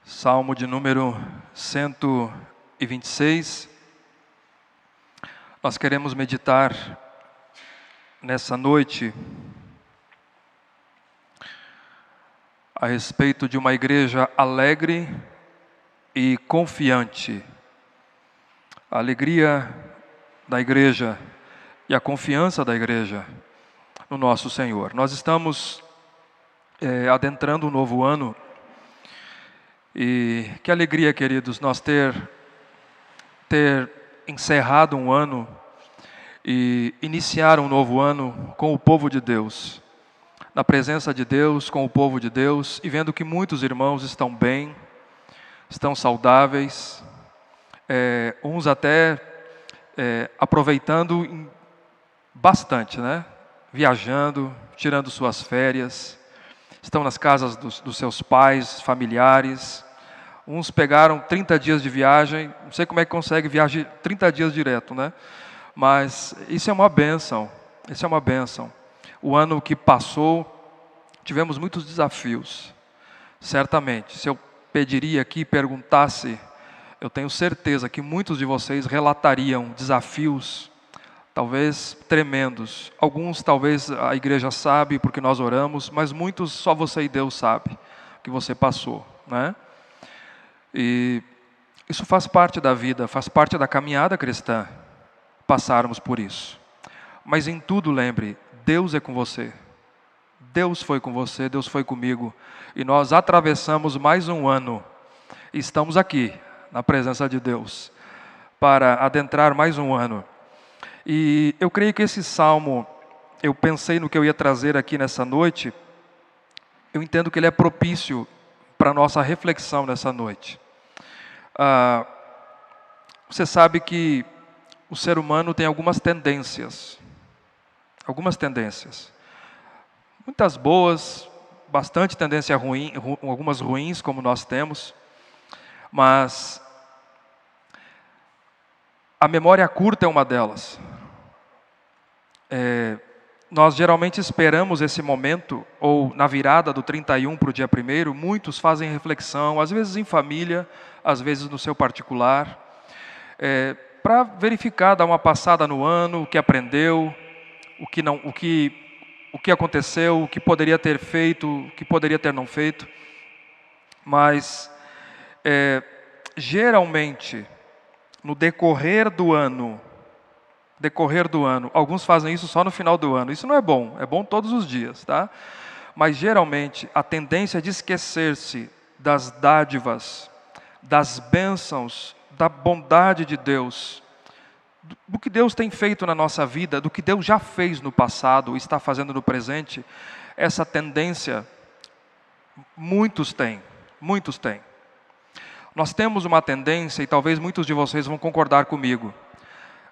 Salmo de número 126. Nós queremos meditar nessa noite a respeito de uma igreja alegre e confiante. A alegria da igreja e a confiança da igreja no nosso Senhor. Nós estamos adentrando um novo ano. E que alegria, queridos, nós ter encerrado um ano e iniciar um novo ano com o povo de Deus, na presença de Deus, com o povo de Deus, e vendo que muitos irmãos estão bem, estão saudáveis, uns até aproveitando bastante, né? Viajando, tirando suas férias, estão nas casas dos seus pais, familiares. Uns pegaram 30 dias de viagem, não sei como é que consegue viajar 30 dias direto, né? Mas isso é uma bênção, isso é uma bênção. O ano que passou, tivemos muitos desafios, certamente. Se eu pediria aqui, perguntasse, eu tenho certeza que muitos de vocês relatariam desafios, talvez tremendos. Alguns talvez a igreja sabe porque nós oramos, mas muitos só você e Deus sabe o que você passou, né? E isso faz parte da vida, faz parte da caminhada cristã, passarmos por isso. Mas em tudo lembre, Deus é com você. Deus foi com você, Deus foi comigo. E nós atravessamos mais um ano. E estamos aqui, na presença de Deus, para adentrar mais um ano. E eu creio que esse salmo, eu pensei no que eu ia trazer aqui nessa noite, eu entendo que ele é propício para a nossa reflexão nessa noite. Você sabe que o ser humano tem algumas tendências, muitas boas, bastante tendência ruim, algumas ruins como nós temos, mas a memória curta é uma delas. Nós geralmente esperamos esse momento, ou na virada do 31 para o dia 1º, muitos fazem reflexão, às vezes em família, às vezes no seu particular, para verificar, dar uma passada no ano, o que aprendeu, o que aconteceu, o que poderia ter feito, o que poderia ter não feito. Mas, geralmente, no decorrer do ano, alguns fazem isso só no final do ano. Isso não é bom todos os dias, tá? Mas geralmente a tendência é de esquecer-se das dádivas, das bênçãos, da bondade de Deus, do que Deus tem feito na nossa vida, do que Deus já fez no passado, está fazendo no presente. Essa tendência, muitos têm. Nós temos uma tendência, e talvez muitos de vocês vão concordar comigo,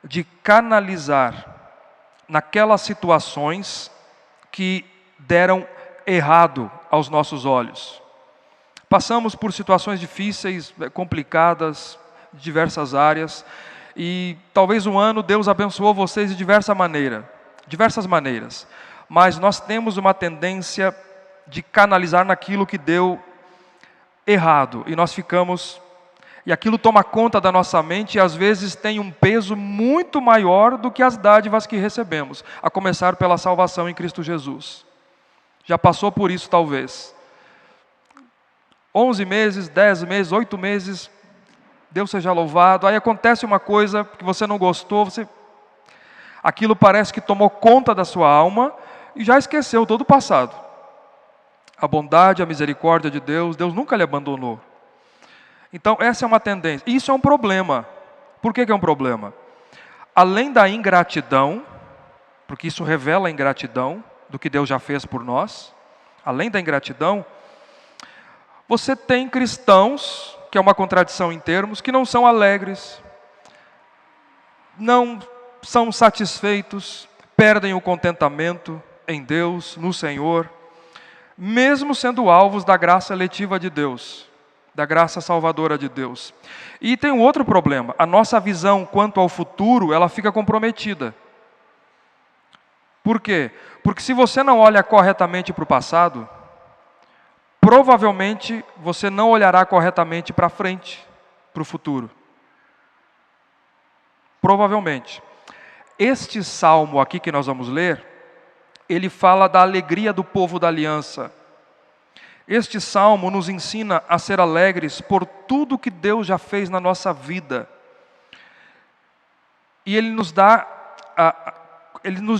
de canalizar naquelas situações que deram errado aos nossos olhos. Passamos por situações difíceis, complicadas, de diversas áreas, e talvez um ano Deus abençoou vocês de diversas maneiras, mas nós temos uma tendência de canalizar naquilo que deu errado, e nós ficamos... E aquilo toma conta da nossa mente e às vezes tem um peso muito maior do que as dádivas que recebemos, a começar pela salvação em Cristo Jesus. Já passou por isso talvez. 11 meses, 10 meses, 8 meses, Deus seja louvado. Aí acontece uma coisa que você não gostou, aquilo parece que tomou conta da sua alma e já esqueceu todo o passado. A bondade, a misericórdia de Deus, Deus nunca lhe abandonou. Então, essa é uma tendência. Isso é um problema. Por que é um problema? Além da ingratidão, porque isso revela a ingratidão do que Deus já fez por nós, além da ingratidão, você tem cristãos, que é uma contradição em termos, que não são alegres, não são satisfeitos, perdem o contentamento em Deus, no Senhor, mesmo sendo alvos da graça letiva de Deus, da graça salvadora de Deus. E tem um outro problema, a nossa visão quanto ao futuro, ela fica comprometida. Por quê? Porque se você não olha corretamente para o passado, provavelmente você não olhará corretamente para frente, para o futuro. Provavelmente. Este salmo aqui que nós vamos ler, ele fala da alegria do povo da aliança. Este salmo nos ensina a ser alegres por tudo que Deus já fez na nossa vida. E ele nos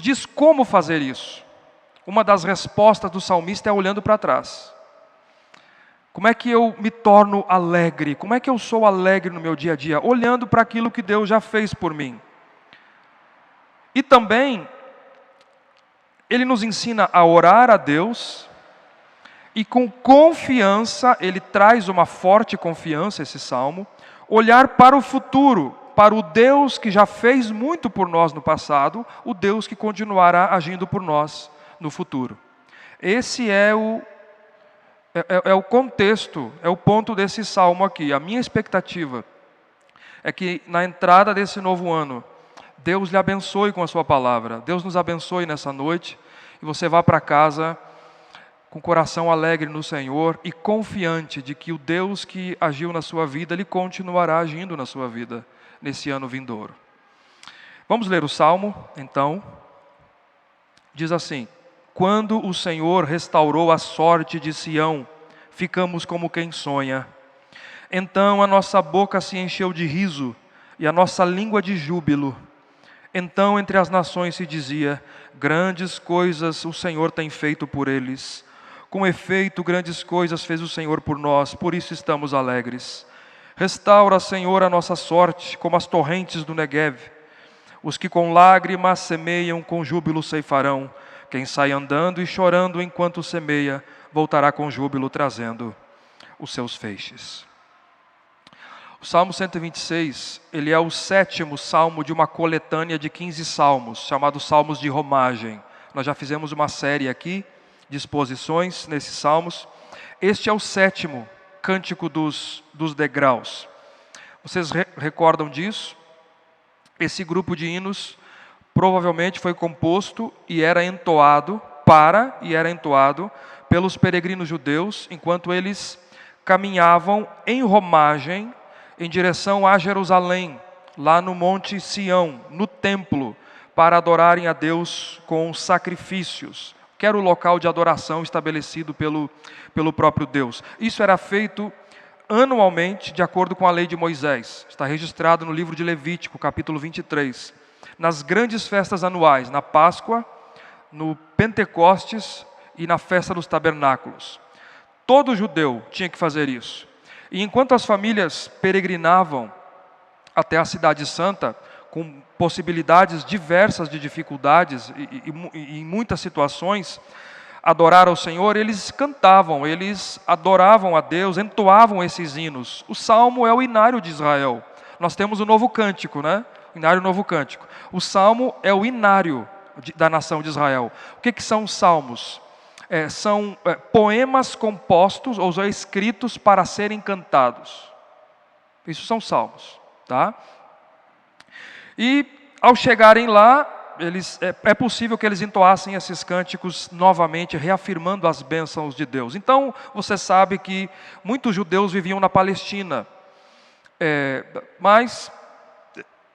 diz como fazer isso. Uma das respostas do salmista é olhando para trás. Como é que eu me torno alegre? Como é que eu sou alegre no meu dia a dia? Olhando para aquilo que Deus já fez por mim. E também, ele nos ensina a orar a Deus, e com confiança, ele traz uma forte confiança, esse salmo, olhar para o futuro, para o Deus que já fez muito por nós no passado, o Deus que continuará agindo por nós no futuro. Esse é o contexto, é o ponto desse salmo aqui. A minha expectativa é que na entrada desse novo ano, Deus lhe abençoe com a sua palavra. Deus nos abençoe nessa noite e você vá para casa com o coração alegre no Senhor e confiante de que o Deus que agiu na sua vida, Ele continuará agindo na sua vida nesse ano vindouro. Vamos ler o salmo, então. Diz assim: quando o Senhor restaurou a sorte de Sião, ficamos como quem sonha. Então a nossa boca se encheu de riso e a nossa língua de júbilo. Então entre as nações se dizia: grandes coisas o Senhor tem feito por eles. Com efeito, grandes coisas fez o Senhor por nós, por isso estamos alegres. Restaura, Senhor, a nossa sorte, como as torrentes do Neguev. Os que com lágrimas semeiam, com júbilo ceifarão. Quem sai andando e chorando enquanto semeia, voltará com júbilo trazendo os seus feixes. O Salmo 126, ele é o 7º salmo de uma coletânea de 15 salmos, chamados Salmos de Romagem. Nós já fizemos uma série aqui de exposições nesses salmos. Este é o 7º cântico dos degraus. Vocês recordam disso? Esse grupo de hinos provavelmente foi composto e era entoado pelos peregrinos judeus enquanto eles caminhavam em romagem em direção a Jerusalém, lá no Monte Sião, no templo, para adorarem a Deus com sacrifícios, que era o local de adoração estabelecido pelo próprio Deus. Isso era feito anualmente, de acordo com a lei de Moisés. Está registrado no livro de Levítico, capítulo 23. Nas grandes festas anuais, na Páscoa, no Pentecostes e na festa dos tabernáculos. Todo judeu tinha que fazer isso. E enquanto as famílias peregrinavam até a Cidade Santa, com possibilidades diversas de dificuldades e em muitas situações, adorar ao Senhor, eles cantavam, eles adoravam a Deus, entoavam esses hinos. O salmo é o inário de Israel. Nós temos o novo cântico, né? O inário novo cântico. O salmo é o inário da nação de Israel. O que são os salmos? São poemas compostos ou escritos para serem cantados. Isso são salmos, tá? E ao chegarem lá, é possível que eles entoassem esses cânticos novamente, reafirmando as bênçãos de Deus. Então, você sabe que muitos judeus viviam na Palestina, mas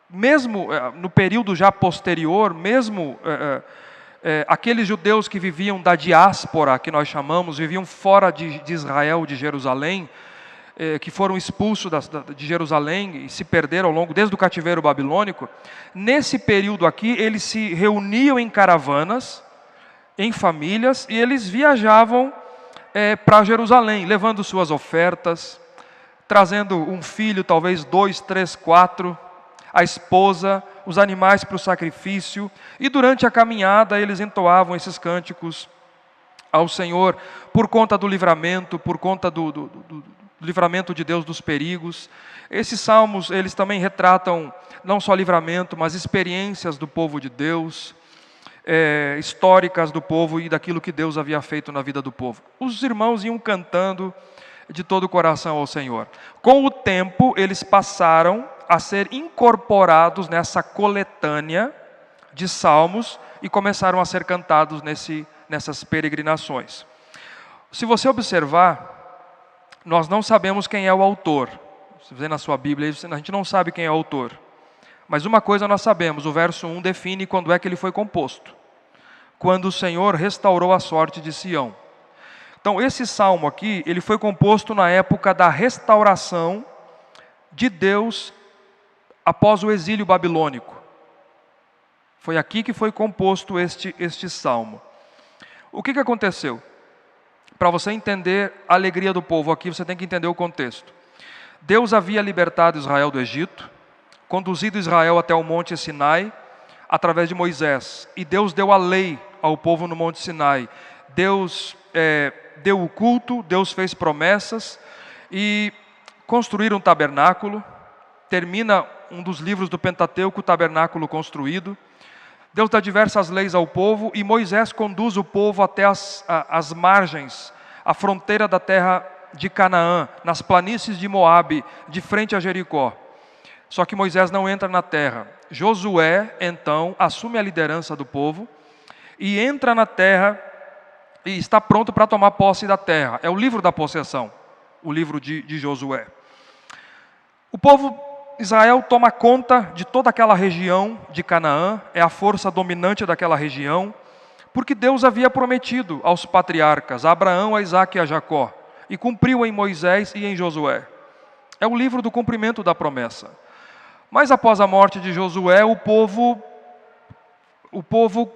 mesmo no período já posterior, mesmo aqueles judeus que viviam da diáspora, que nós chamamos, viviam fora de Israel, de Jerusalém, que foram expulsos de Jerusalém e se perderam ao longo, desde o cativeiro babilônico, nesse período aqui, eles se reuniam em caravanas, em famílias, e eles viajavam para Jerusalém, levando suas ofertas, trazendo um filho, talvez 2, 3, 4, a esposa, os animais para o sacrifício, e durante a caminhada eles entoavam esses cânticos ao Senhor, por conta do livramento, por conta do livramento de Deus dos perigos. Esses salmos, eles também retratam não só livramento, mas experiências do povo de Deus, históricas do povo e daquilo que Deus havia feito na vida do povo. Os irmãos iam cantando de todo o coração ao Senhor. Com o tempo, eles passaram a ser incorporados nessa coletânea de salmos e começaram a ser cantados nessas peregrinações. Se você observar, nós não sabemos quem é o autor. Se você vê na sua Bíblia, a gente não sabe quem é o autor. Mas uma coisa nós sabemos, o verso 1 define quando é que ele foi composto. Quando o Senhor restaurou a sorte de Sião. Então esse salmo aqui, ele foi composto na época da restauração de Deus após o exílio babilônico. Foi aqui que foi composto este salmo. O que aconteceu? Para você entender a alegria do povo aqui, você tem que entender o contexto. Deus havia libertado Israel do Egito, conduzido Israel até o Monte Sinai, através de Moisés. E Deus deu a lei ao povo no Monte Sinai. Deus deu o culto, Deus fez promessas e construíram um tabernáculo. Termina um dos livros do Pentateuco, o tabernáculo construído. Deus dá diversas leis ao povo e Moisés conduz o povo até as margens, a fronteira da terra de Canaã, nas planícies de Moabe, de frente a Jericó. Só que Moisés não entra na terra. Josué, então, assume a liderança do povo e entra na terra e está pronto para tomar posse da terra. É o livro da possessão, o livro de Josué. O povo Israel toma conta de toda aquela região de Canaã, é a força dominante daquela região, porque Deus havia prometido aos patriarcas, a Abraão, a Isaque e a Jacó, e cumpriu em Moisés e em Josué. É o livro do cumprimento da promessa. Mas após a morte de Josué, o povo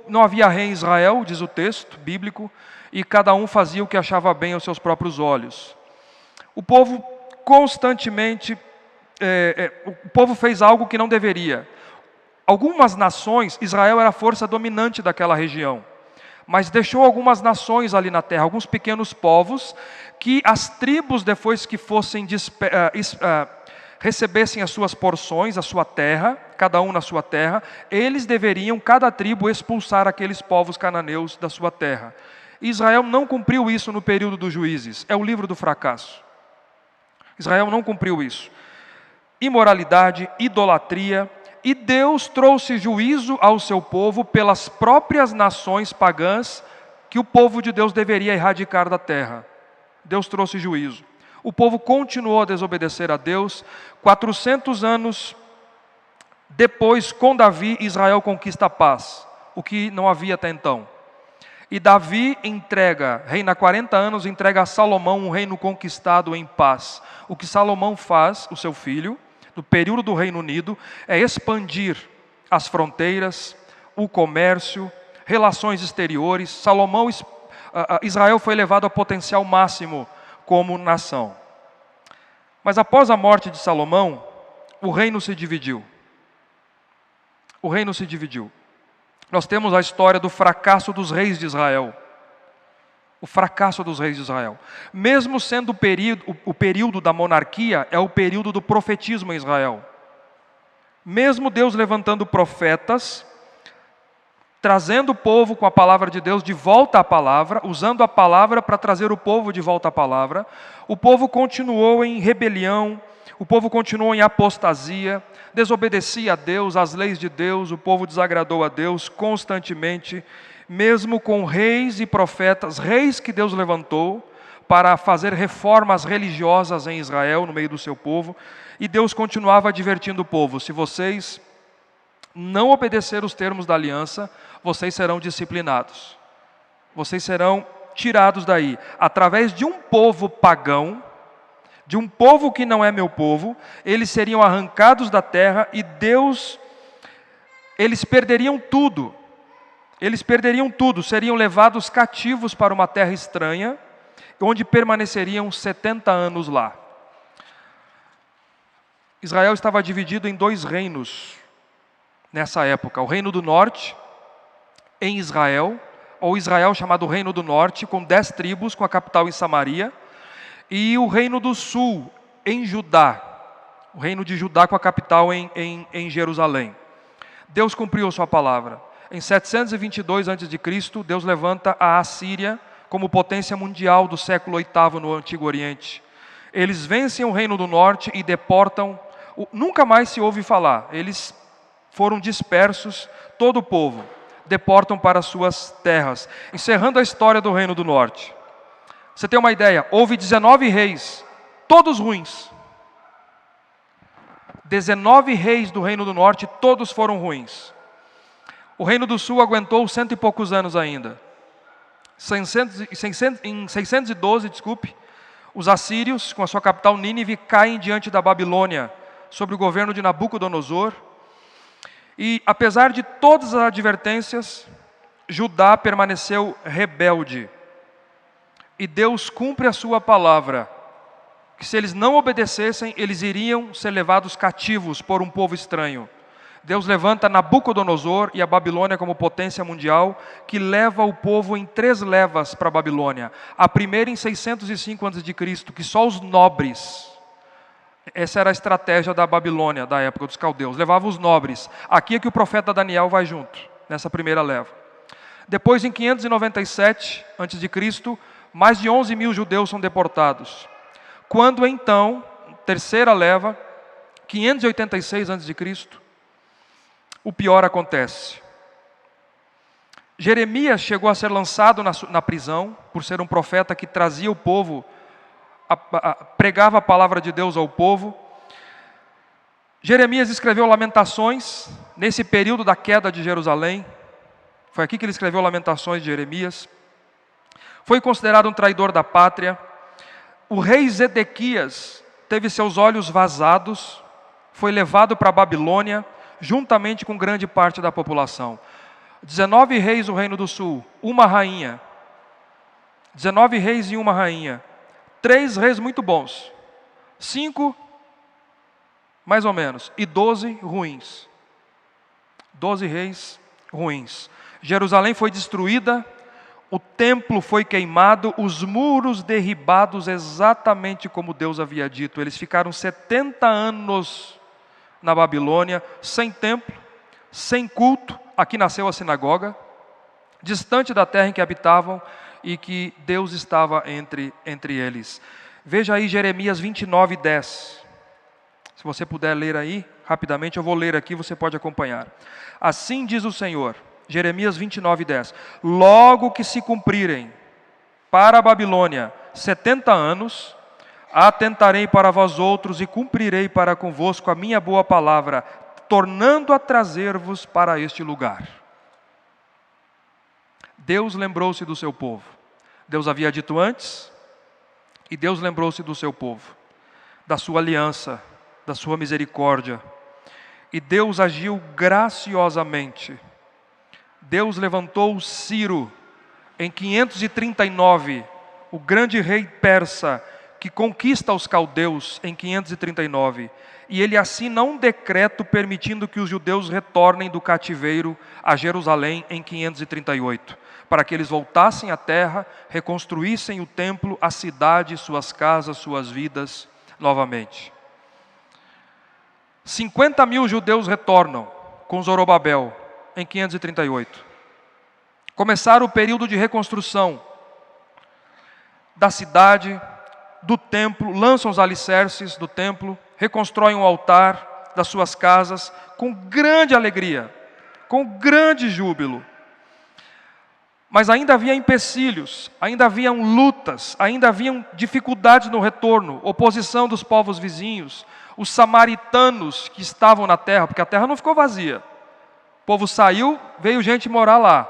não havia rei em Israel, diz o texto bíblico, e cada um fazia o que achava bem aos seus próprios olhos. O povo constantemente o povo fez algo que não deveria. Algumas nações, Israel era a força dominante daquela região, mas deixou algumas nações ali na terra, alguns pequenos povos, que as tribos, depois que fossem recebessem as suas porções, a sua terra, cada um na sua terra, eles deveriam, cada tribo, expulsar aqueles povos cananeus da sua terra. Israel não cumpriu isso no período dos juízes, é o livro do fracasso. Israel não cumpriu isso. Imoralidade, idolatria, e Deus trouxe juízo ao seu povo pelas próprias nações pagãs que o povo de Deus deveria erradicar da terra. Deus trouxe juízo. O povo continuou a desobedecer a Deus. 400 anos depois, com Davi, Israel conquista a paz, o que não havia até então. E Davi reina 40 anos, entrega a Salomão um reino conquistado em paz. O que Salomão faz, o seu filho, no período do Reino Unido, é expandir as fronteiras, o comércio, relações exteriores. Israel foi levado ao potencial máximo como nação. Mas após a morte de Salomão, o reino se dividiu. O reino se dividiu. Nós temos a história do fracasso dos reis de Israel. O fracasso dos reis de Israel. Mesmo sendo o período da monarquia, é o período do profetismo em Israel. Mesmo Deus levantando profetas, trazendo o povo com a palavra de Deus de volta à palavra, usando a palavra para trazer o povo de volta à palavra, o povo continuou em rebelião, o povo continuou em apostasia, desobedecia a Deus, às leis de Deus, o povo desagradou a Deus constantemente, mesmo com reis e profetas, reis que Deus levantou para fazer reformas religiosas em Israel, no meio do seu povo, e Deus continuava advertindo o povo: se vocês não obedecer os termos da aliança, vocês serão disciplinados, vocês serão tirados daí, através de um povo pagão, de um povo que não é meu povo, eles seriam arrancados da terra e eles perderiam tudo. Eles perderiam tudo, seriam levados cativos para uma terra estranha, onde permaneceriam 70 anos lá. Israel estava dividido em 2 reinos nessa época. O reino do norte, em Israel, ou Israel chamado Reino do Norte, com 10 tribos, com a capital em Samaria, e o reino do sul, em Judá, o reino de Judá com a capital em Jerusalém. Deus cumpriu a sua palavra. Em 722 a.C., Deus levanta a Assíria como potência mundial do século VIII no Antigo Oriente. Eles vencem o Reino do Norte e deportam, nunca mais se ouve falar, eles foram dispersos, todo o povo, deportam para suas terras, encerrando a história do Reino do Norte. Você tem uma ideia? Houve 19 reis, todos ruins. 19 reis do Reino do Norte, todos foram ruins. O Reino do Sul aguentou 100 e poucos anos ainda. Em 612, os assírios, com a sua capital Nínive, caem diante da Babilônia, sob o governo de Nabucodonosor. E, apesar de todas as advertências, Judá permaneceu rebelde. E Deus cumpre a sua palavra, que se eles não obedecessem, eles iriam ser levados cativos por um povo estranho. Deus levanta Nabucodonosor e a Babilônia como potência mundial, que leva o povo em 3 levas para a Babilônia. A primeira em 605 a.C., que só os nobres, essa era a estratégia da Babilônia, da época dos caldeus, levava os nobres. Aqui é que o profeta Daniel vai junto, nessa primeira leva. Depois, em 597 a.C., mais de 11 mil judeus são deportados. Quando então, terceira leva, 586 a.C., o pior acontece. Jeremias chegou a ser lançado na prisão, por ser um profeta que trazia o povo, pregava a palavra de Deus ao povo. Jeremias escreveu Lamentações, nesse período da queda de Jerusalém. Foi aqui que ele escreveu Lamentações de Jeremias. Foi considerado um traidor da pátria. O rei Zedequias teve seus olhos vazados, foi levado para a Babilônia, juntamente com grande parte da população. 19 reis no Reino do Sul, uma rainha. 19 reis e uma rainha. 3 reis muito bons. 5, mais ou menos. E 12 ruins. 12 reis ruins. Jerusalém foi destruída, o templo foi queimado, os muros derribados exatamente como Deus havia dito. Eles ficaram 70 anos na Babilônia, sem templo, sem culto. Aqui nasceu a sinagoga, distante da terra em que habitavam e que Deus estava entre eles. Veja aí Jeremias 29, 10. Se você puder ler aí, rapidamente, eu vou ler aqui, você pode acompanhar. Assim diz o Senhor, Jeremias 29, 10. Logo que se cumprirem para a Babilônia 70 anos, atentarei para vós outros e cumprirei para convosco a minha boa palavra, tornando a trazer-vos para este lugar. Deus lembrou-se do seu povo. Deus havia dito antes, e Deus lembrou-se do seu povo, da sua aliança, da sua misericórdia. E Deus agiu graciosamente. Deus levantou Ciro em 539, o grande rei persa, que conquista os caldeus em 539, e ele assina um decreto permitindo que os judeus retornem do cativeiro a Jerusalém em 538, para que eles voltassem à terra, reconstruíssem o templo, a cidade, suas casas, suas vidas novamente. 50 mil judeus retornam com Zorobabel em 538. Começaram o período de reconstrução da cidade, do templo, lançam os alicerces do templo, reconstroem o altar das suas casas com grande alegria, com grande júbilo. Mas ainda havia empecilhos, ainda haviam lutas, ainda haviam dificuldades no retorno, oposição dos povos vizinhos, os samaritanos que estavam na terra, porque a terra não ficou vazia. O povo saiu, veio gente morar lá.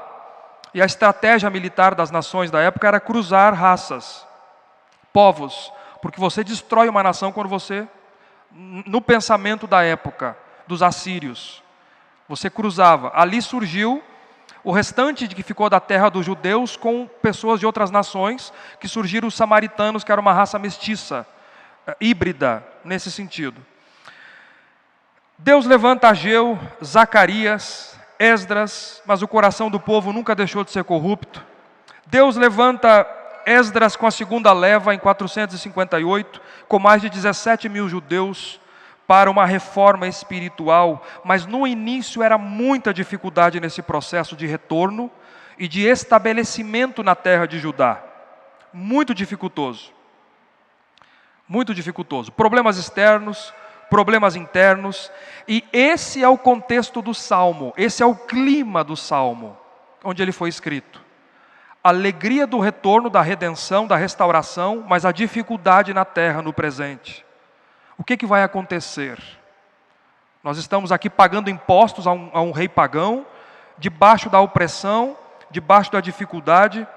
E a estratégia militar das nações da época era cruzar raças, povos, porque você destrói uma nação quando você, no pensamento da época, dos assírios, você cruzava. Ali surgiu o restante de que ficou da terra dos judeus com pessoas de outras nações, que surgiram os samaritanos, que era uma raça mestiça, híbrida, nesse sentido. Deus levanta Ageu, Zacarias, Esdras, mas o coração do povo nunca deixou de ser corrupto. Deus levanta Esdras com a segunda leva em 458, com mais de 17 mil judeus, para uma reforma espiritual, mas no início era muita dificuldade nesse processo de retorno e de estabelecimento na terra de Judá. Muito dificultoso. Muito dificultoso. Problemas externos, problemas internos, e esse é o contexto do Salmo, esse é o clima do Salmo, onde ele foi escrito. a alegria do retorno, da redenção, da restauração, mas a dificuldade na terra, no presente. O que vai acontecer? Nós estamos aqui pagando impostos a um rei pagão, debaixo da opressão, debaixo da dificuldade,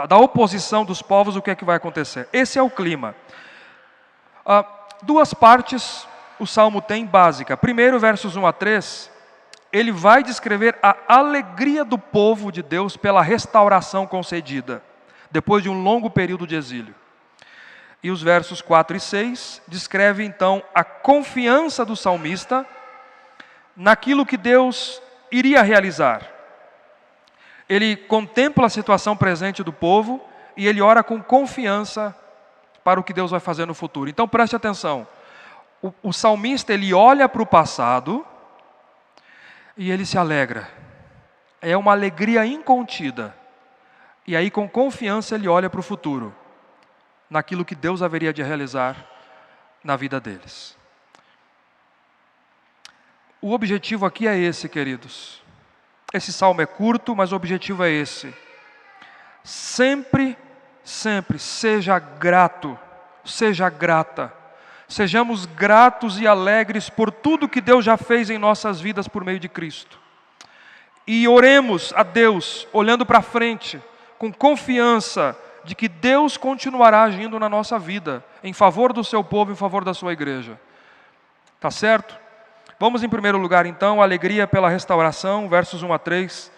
da oposição dos povos. O que vai acontecer? Esse é o clima. Duas partes o Salmo tem básica. Primeiro, versos 1 a 3, ele vai descrever a alegria do povo de Deus pela restauração concedida, depois de um longo período de exílio. E os versos 4 e 6 descrevem então a confiança do salmista naquilo que Deus iria realizar. Ele contempla a situação presente do povo e ele ora com confiança para o que Deus vai fazer no futuro. Então preste atenção, o salmista ele olha para o passado e ele se alegra. É uma alegria incontida. E aí com confiança ele olha para o futuro, naquilo que Deus haveria de realizar na vida deles. O objetivo aqui é esse, queridos. Esse salmo é curto, mas o objetivo é esse. Sempre, sempre seja grato, seja grata. Sejamos gratos e alegres por tudo que Deus já fez em nossas vidas por meio de Cristo. E oremos a Deus, olhando para frente, com confiança de que Deus continuará agindo na nossa vida, em favor do seu povo, em favor da sua igreja. Tá certo? Vamos em primeiro lugar então, alegria pela restauração, versos 1 a 3.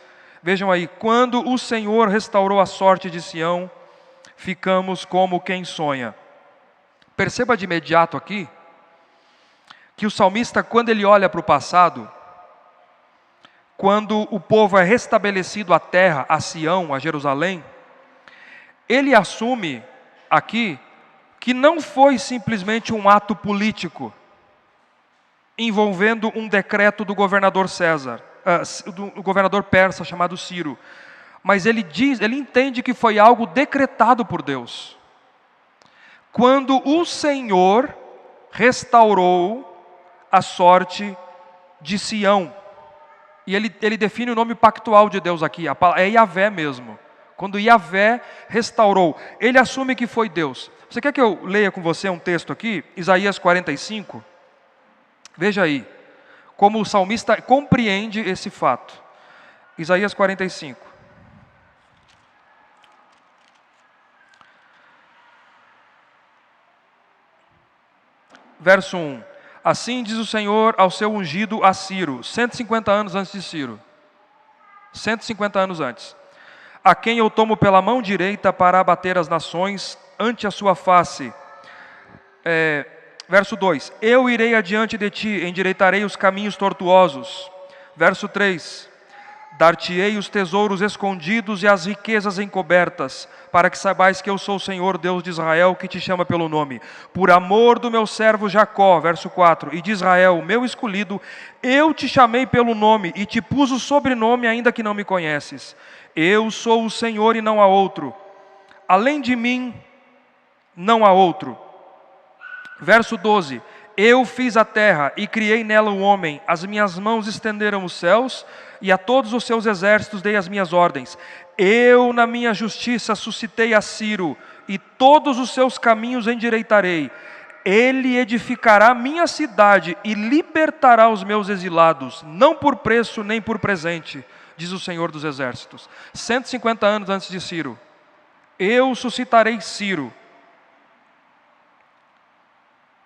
Vejam aí, quando o Senhor restaurou a sorte de Sião, ficamos como quem sonha. Perceba de imediato aqui, que o salmista, quando ele olha para o passado, quando o povo é restabelecido à terra, a Sião, a Jerusalém, ele assume aqui que não foi simplesmente um ato político, envolvendo um decreto do governador do governador persa chamado Ciro, mas ele entende que foi algo decretado por Deus. Quando o Senhor restaurou a sorte de Sião, e ele define o nome pactual de Deus aqui, é Yahvé mesmo. Quando Yahvé restaurou, ele assume que foi Deus. Você quer que eu leia com você um texto aqui? Isaías 45. Veja aí, como o salmista compreende esse fato. Isaías 45. Verso 1. Assim diz o Senhor ao seu ungido a Ciro, 150 anos antes de Ciro. 150 anos antes. A quem eu tomo pela mão direita para abater as nações ante a sua face. Verso 2. Eu irei adiante de ti, endireitarei os caminhos tortuosos. Verso 3. Dar-te-ei os tesouros escondidos e as riquezas encobertas, para que saibais que eu sou o Senhor, Deus de Israel, que te chama pelo nome. Por amor do meu servo Jacó, verso 4, e de Israel, meu escolhido, eu te chamei pelo nome e te pus o sobrenome, ainda que não me conheces. Eu sou o Senhor e não há outro. Além de mim, não há outro. Verso 12. Eu fiz a terra e criei nela o homem. As minhas mãos estenderam os céus e a todos os seus exércitos dei as minhas ordens. Eu, na minha justiça, suscitei a Ciro e todos os seus caminhos endireitarei. Ele edificará minha cidade e libertará os meus exilados, não por preço nem por presente, diz o Senhor dos exércitos. 150 anos antes de Ciro. Eu suscitarei Ciro.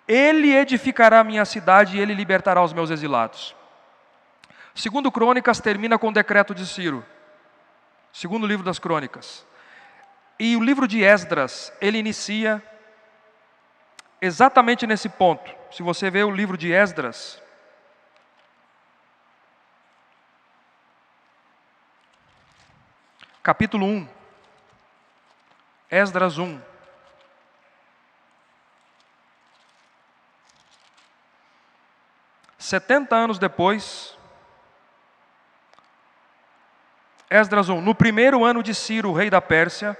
Ele edificará a minha cidade e ele libertará os meus exilados. Segundo Crônicas termina com o decreto de Ciro. Segundo livro das Crônicas. E o livro de Esdras, ele inicia exatamente nesse ponto. Se você vê o livro de Esdras, capítulo 1. Esdras 1. Setenta anos depois, Esdras 1, no primeiro ano de Ciro, rei da Pérsia,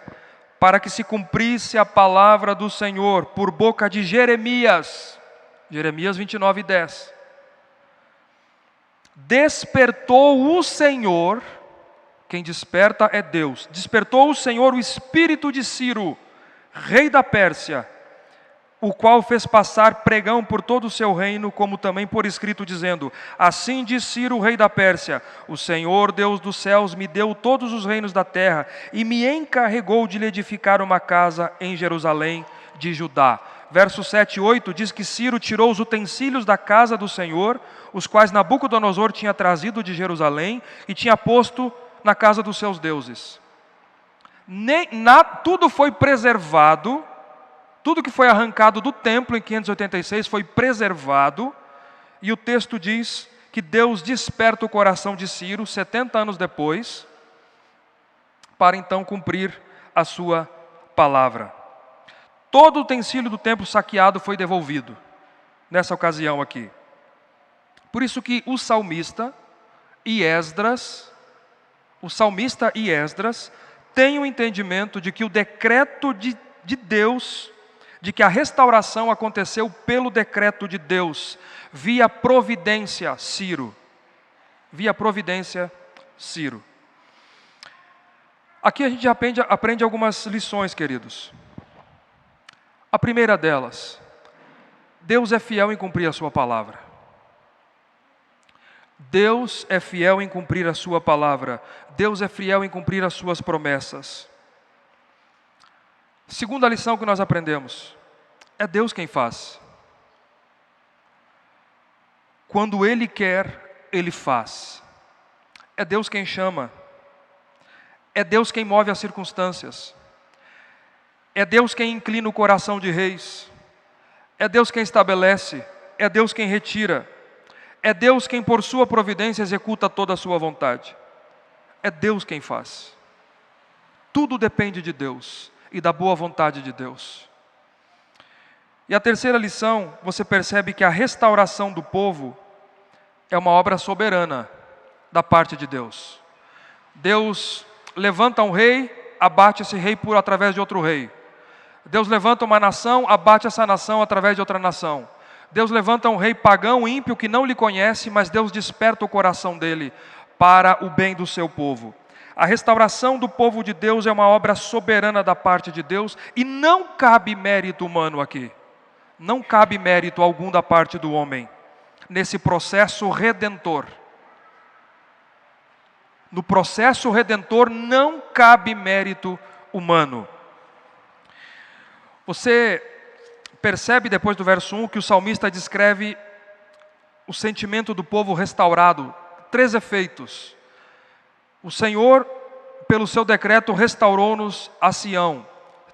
para que se cumprisse a palavra do Senhor por boca de Jeremias, Jeremias 29, 10. Despertou o Senhor, Quem desperta é Deus. Despertou o Senhor o espírito de Ciro, rei da Pérsia, o qual fez passar pregão por todo o seu reino, como também por escrito, dizendo: assim diz Ciro, rei da Pérsia: o Senhor, Deus dos céus, me deu todos os reinos da terra e me encarregou de lhe edificar uma casa em Jerusalém de Judá. Versos 7 e 8 diz que Ciro tirou os utensílios da casa do Senhor, os quais Nabucodonosor tinha trazido de Jerusalém e tinha posto na casa dos seus deuses. Tudo foi preservado. Tudo que foi arrancado do templo em 586 foi preservado, e o texto diz que Deus desperta o coração de Ciro, 70 anos depois, para então cumprir a sua palavra. Todo o utensílio do templo saqueado foi devolvido, nessa ocasião aqui. Por isso que o salmista e Esdras têm o entendimento de que o decreto de Deus, de que a restauração aconteceu pelo decreto de Deus, via providência Ciro. Aqui a gente aprende algumas lições, queridos. A primeira delas: Deus é fiel em cumprir a sua palavra. Deus é fiel em cumprir a sua palavra. Deus é fiel em cumprir as suas promessas. Segunda lição que nós aprendemos: é Deus quem faz. Quando Ele quer, Ele faz. É Deus quem chama. É Deus quem move as circunstâncias. É Deus quem inclina o coração de reis. É Deus quem estabelece. É Deus quem retira. É Deus quem por sua providência executa toda a sua vontade. É Deus quem faz. Tudo depende de Deus e da boa vontade de Deus. E a terceira lição, você percebe que a restauração do povo é uma obra soberana da parte de Deus. Deus levanta um rei, abate esse rei através de outro rei. Deus levanta uma nação, abate essa nação através de outra nação. Deus levanta um rei pagão, ímpio, que não lhe conhece, mas Deus desperta o coração dele para o bem do seu povo. A restauração do povo de Deus é uma obra soberana da parte de Deus e não cabe mérito humano aqui. Não cabe mérito algum da parte do homem nesse processo redentor. No processo redentor não cabe mérito humano. Você percebe depois do verso 1 que o salmista descreve o sentimento do povo restaurado. 3 efeitos. O Senhor, pelo seu decreto, restaurou-nos a Sião.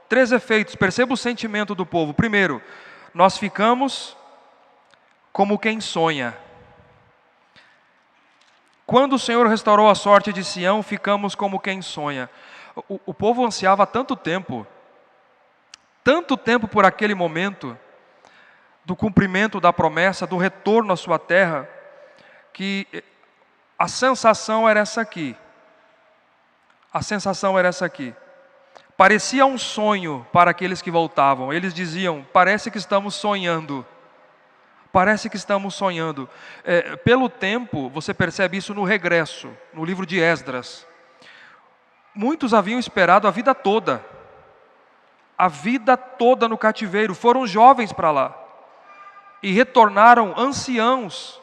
3 efeitos. Perceba o sentimento do povo. Primeiro, nós ficamos como quem sonha. Quando o Senhor restaurou a sorte de Sião, ficamos como quem sonha. O povo ansiava tanto tempo por aquele momento, do cumprimento da promessa, do retorno à sua terra, que a sensação era essa aqui. Parecia um sonho para aqueles que voltavam. Eles diziam: parece que estamos sonhando. Pelo tempo, você percebe isso no regresso, no livro de Esdras. Muitos haviam esperado a vida toda no cativeiro, foram jovens para lá e retornaram anciãos.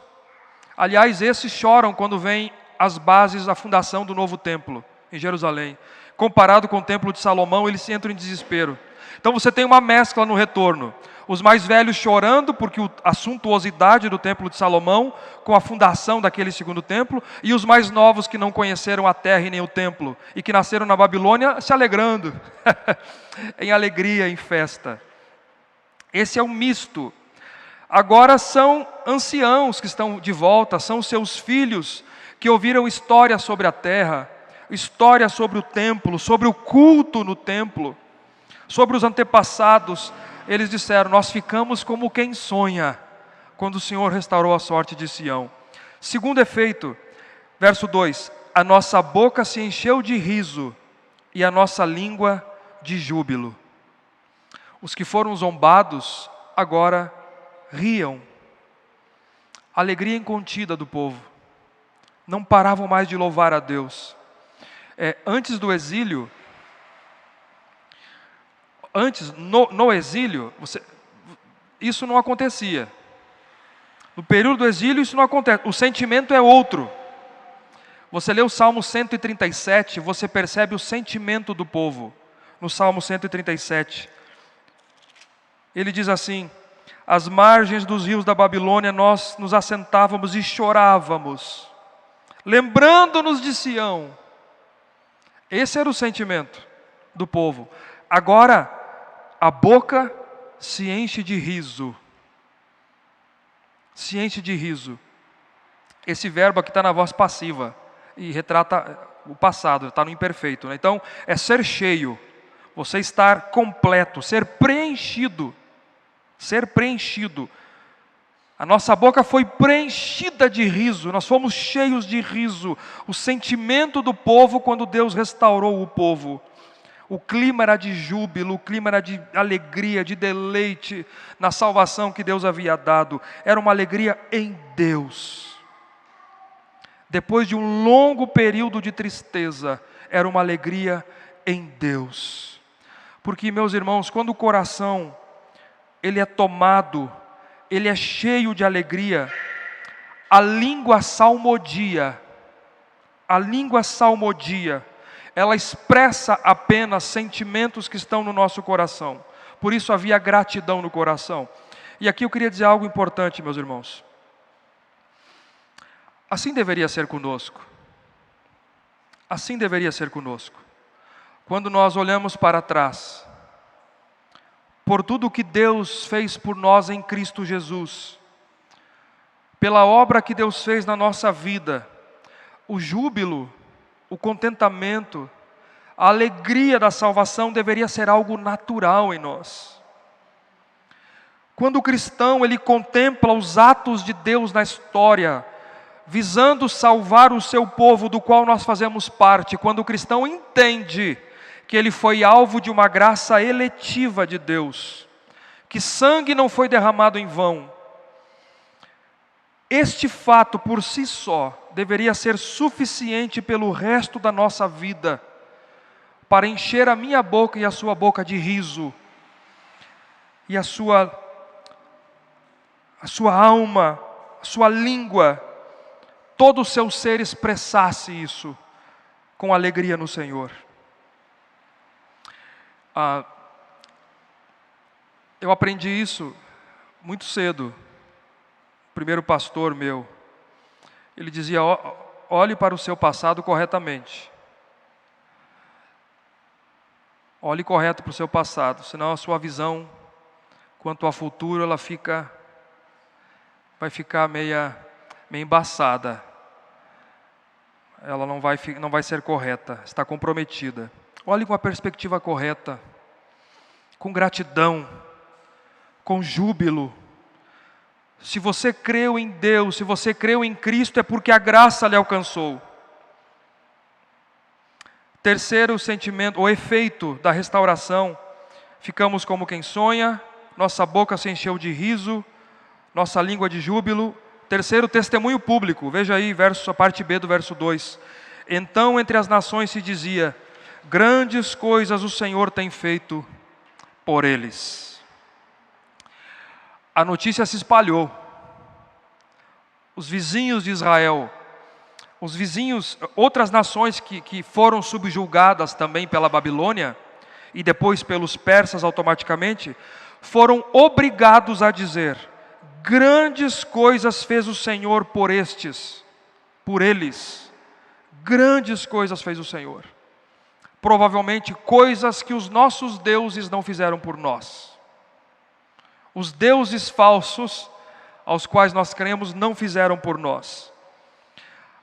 Aliás, esses choram quando vêm as bases da fundação do novo templo em Jerusalém. Comparado com o templo de Salomão, eles entram em desespero. Então você tem uma mescla no retorno. Os mais velhos chorando porque a suntuosidade do templo de Salomão, com a fundação daquele segundo templo, e os mais novos que não conheceram a terra e nem o templo, e que nasceram na Babilônia se alegrando, em alegria, em festa. Esse é um misto. Agora são anciãos que estão de volta, são seus filhos que ouviram história sobre a terra, história sobre o templo, sobre o culto no templo, sobre os antepassados. Eles disseram: nós ficamos como quem sonha, quando o Senhor restaurou a sorte de Sião. Segundo efeito, verso 2: a nossa boca se encheu de riso e a nossa língua de júbilo. Os que foram zombados agora riam. Alegria incontida do povo. Não paravam mais de louvar a Deus. Antes do exílio, no exílio, isso não acontecia. No período do exílio isso não acontece, o sentimento é outro. Você lê o Salmo 137, você percebe o sentimento do povo. No Salmo 137, ele diz assim: às margens dos rios da Babilônia nós nos assentávamos e chorávamos, lembrando-nos de Sião. Esse era o sentimento do povo. Agora, a boca se enche de riso. Se enche de riso. Esse verbo aqui está na voz passiva e retrata o passado, está no imperfeito, né? Então, é ser cheio, você estar completo, ser preenchido. Ser preenchido. A nossa boca foi preenchida de riso, nós fomos cheios de riso. O sentimento do povo quando Deus restaurou o povo. O clima era de júbilo, o clima era de alegria, de deleite na salvação que Deus havia dado. Era uma alegria em Deus. Depois de um longo período de tristeza, era uma alegria em Deus. Porque, meus irmãos, quando o coração ele é tomado, ele é cheio de alegria, a língua salmodia, ela expressa apenas sentimentos que estão no nosso coração. Por isso havia gratidão no coração. E aqui eu queria dizer algo importante, meus irmãos. Assim deveria ser conosco. Assim deveria ser conosco. Quando nós olhamos para trás, por tudo que Deus fez por nós em Cristo Jesus, pela obra que Deus fez na nossa vida, o júbilo, o contentamento, a alegria da salvação deveria ser algo natural em nós. Quando o cristão ele contempla os atos de Deus na história, visando salvar o seu povo do qual nós fazemos parte, quando o cristão entende que ele foi alvo de uma graça eletiva de Deus, que sangue não foi derramado em vão, este fato por si só deveria ser suficiente pelo resto da nossa vida para encher a minha boca e a sua boca de riso, e a sua alma, a sua língua, todo o seu ser expressasse isso com alegria no Senhor. Eu aprendi isso muito cedo. O primeiro pastor meu, ele dizia: olhe para o seu passado corretamente. Olhe correto para o seu passado, senão a sua visão quanto ao futuro ela vai ficar meio embaçada. Ela não vai ser correta, está comprometida. Olhe com a perspectiva correta, com gratidão, com júbilo. Se você creu em Deus, se você creu em Cristo, é porque a graça lhe alcançou. Terceiro sentimento, o efeito da restauração. Ficamos como quem sonha, nossa boca se encheu de riso, nossa língua de júbilo. Terceiro, testemunho público. Veja aí a parte B do verso 2. Então entre as nações se dizia: grandes coisas o Senhor tem feito por eles. A notícia se espalhou. Os vizinhos de Israel, outras nações que foram subjugadas também pela Babilônia, e depois pelos persas automaticamente, foram obrigados a dizer: grandes coisas fez o Senhor por eles. Grandes coisas fez o Senhor. Provavelmente coisas que os nossos deuses não fizeram por nós. Os deuses falsos aos quais nós cremos não fizeram por nós.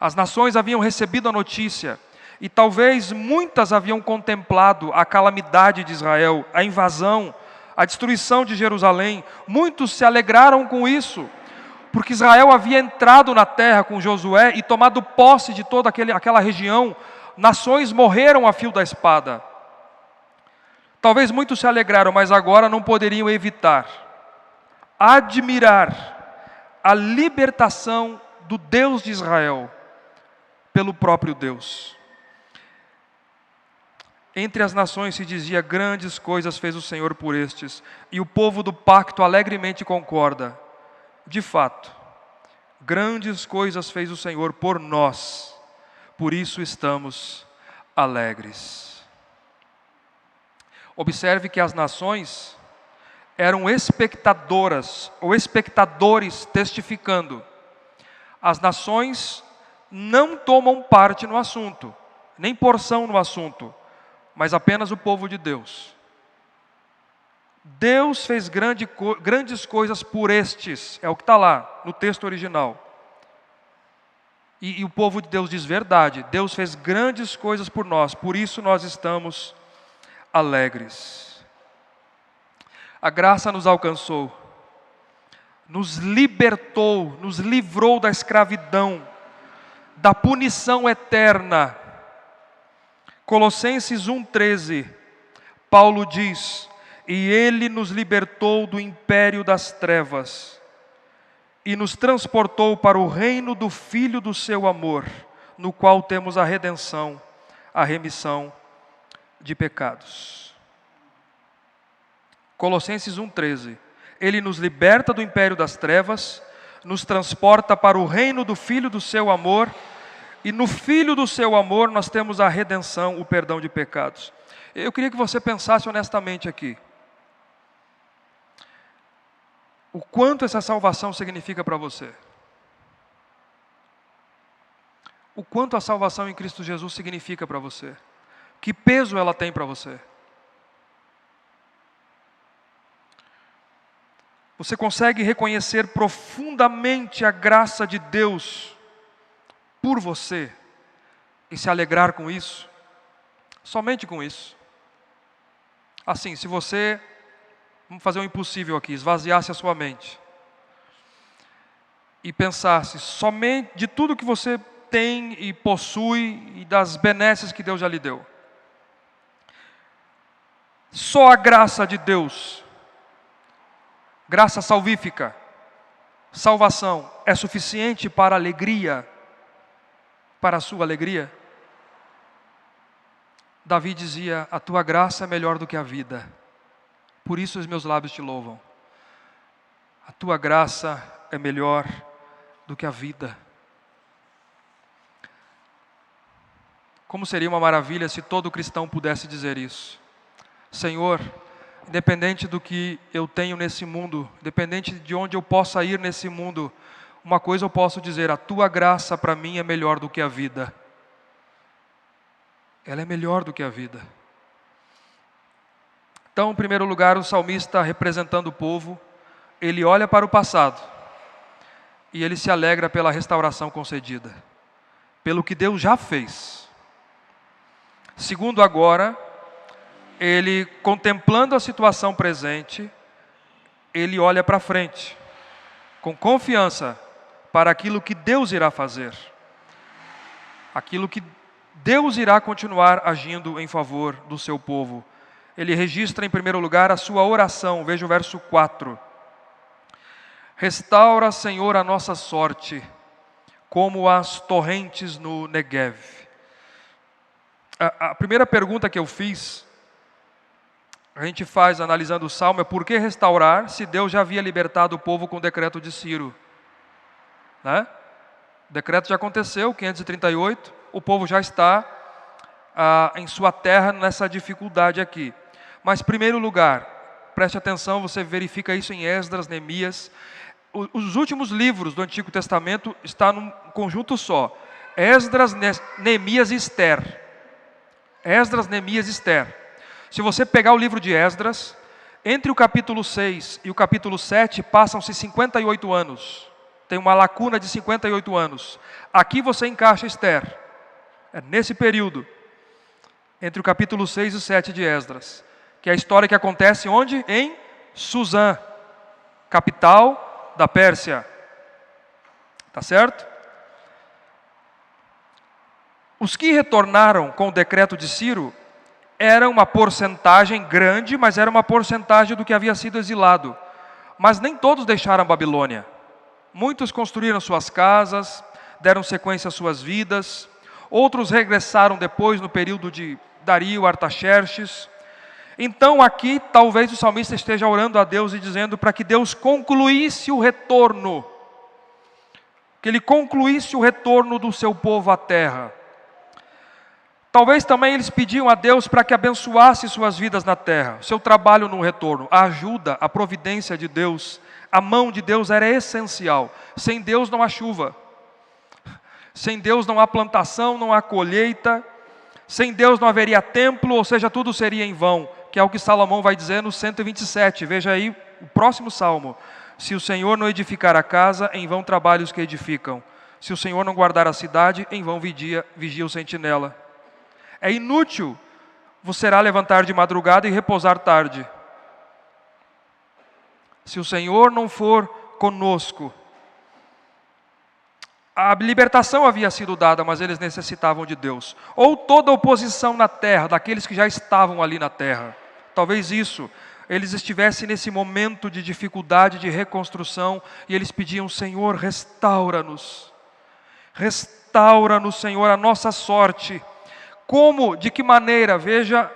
As nações haviam recebido a notícia e talvez muitas haviam contemplado a calamidade de Israel, a invasão, a destruição de Jerusalém. Muitos se alegraram com isso, porque Israel havia entrado na terra com Josué e tomado posse de toda aquela região. Nações morreram a fio da espada. Talvez muitos se alegraram, mas agora não poderiam evitar admirar a libertação do Deus de Israel pelo próprio Deus. Entre as nações se dizia: grandes coisas fez o Senhor por estes, e o povo do pacto alegremente concorda. De fato, grandes coisas fez o Senhor por nós, por isso estamos alegres. Observe que as nações eram espectadoras ou espectadores testificando. As nações não tomam parte no assunto, nem porção no assunto, mas apenas o povo de Deus. Deus fez grandes coisas por estes, é o que está lá no texto original. E o povo de Deus diz verdade, Deus fez grandes coisas por nós, por isso nós estamos alegres. A graça nos alcançou, nos libertou, nos livrou da escravidão, da punição eterna. Colossenses 1,13, Paulo diz: e Ele nos libertou do império das trevas e nos transportou para o reino do Filho do seu amor, no qual temos a redenção, a remissão de pecados. Colossenses 1,13, Ele nos liberta do império das trevas, nos transporta para o reino do Filho do seu amor, e no Filho do seu amor nós temos a redenção, o perdão de pecados. Eu queria que você pensasse honestamente aqui. O quanto essa salvação significa para você? O quanto a salvação em Cristo Jesus significa para você? Que peso ela tem para você? Você consegue reconhecer profundamente a graça de Deus por você e se alegrar com isso? Somente com isso. Assim, se você, vamos fazer um impossível aqui, esvaziasse a sua mente e pensasse somente de tudo que você tem e possui e das benesses que Deus já lhe deu. Só a graça de Deus, graça salvífica, salvação, é suficiente para a alegria, para a sua alegria? Davi dizia: a tua graça é melhor do que a vida, por isso os meus lábios te louvam. A tua graça é melhor do que a vida. Como seria uma maravilha se todo cristão pudesse dizer isso. Senhor, independente do que eu tenho nesse mundo, independente de onde eu possa ir nesse mundo, uma coisa eu posso dizer: a tua graça para mim é melhor do que a vida. Ela é melhor do que a vida. Então, em primeiro lugar, o salmista, representando o povo, ele olha para o passado e ele se alegra pela restauração concedida, pelo que Deus já fez. Segundo, agora, ele, contemplando a situação presente, ele olha para frente, com confiança para aquilo que Deus irá fazer, aquilo que Deus irá continuar agindo em favor do seu povo. Ele registra em primeiro lugar a sua oração, veja o verso 4. Restaura, Senhor, a nossa sorte, como as torrentes no Negev. A primeira pergunta que eu fiz, a gente faz analisando o Salmo, é por que restaurar se Deus já havia libertado o povo com o decreto de Ciro? Né? O decreto já aconteceu, 538, o povo já está em sua terra nessa dificuldade aqui. Mas, em primeiro lugar, preste atenção, você verifica isso em Esdras, Neemias. Os últimos livros do Antigo Testamento estão num conjunto só. Esdras, Neemias e Ester. Esdras, Neemias e Ester. Se você pegar o livro de Esdras, entre o capítulo 6 e o capítulo 7, passam-se 58 anos. Tem uma lacuna de 58 anos. Aqui você encaixa Ester. É nesse período, entre o capítulo 6 e 7 de Esdras, que é a história que acontece onde? Em Suzã, capital da Pérsia. Tá certo? Os que retornaram com o decreto de Ciro era uma porcentagem grande, mas era uma porcentagem do que havia sido exilado. Mas nem todos deixaram a Babilônia. Muitos construíram suas casas, deram sequência às suas vidas. Outros regressaram depois, no período de Dario Artaxerxes. Então aqui talvez o salmista esteja orando a Deus e dizendo para que Deus concluísse o retorno, que Ele concluísse o retorno do seu povo à terra. Talvez também eles pediam a Deus para que abençoasse suas vidas na terra, seu trabalho no retorno, a ajuda, a providência de Deus, a mão de Deus era essencial. Sem Deus não há chuva, sem Deus não há plantação, não há colheita, sem Deus não haveria templo, ou seja, tudo seria em vão, que é o que Salomão vai dizer no 127, veja aí o próximo salmo. Se o Senhor não edificar a casa, em vão trabalham os que edificam. Se o Senhor não guardar a cidade, em vão vigia o sentinela. É inútil você irá levantar de madrugada e repousar tarde. Se o Senhor não for conosco. A libertação havia sido dada, mas eles necessitavam de Deus. Ou toda oposição na terra, daqueles que já estavam ali na terra. Talvez isso, eles estivessem nesse momento de dificuldade, de reconstrução, e eles pediam: Senhor, restaura-nos. Restaura-nos, Senhor, a nossa sorte. Como, de que maneira? Veja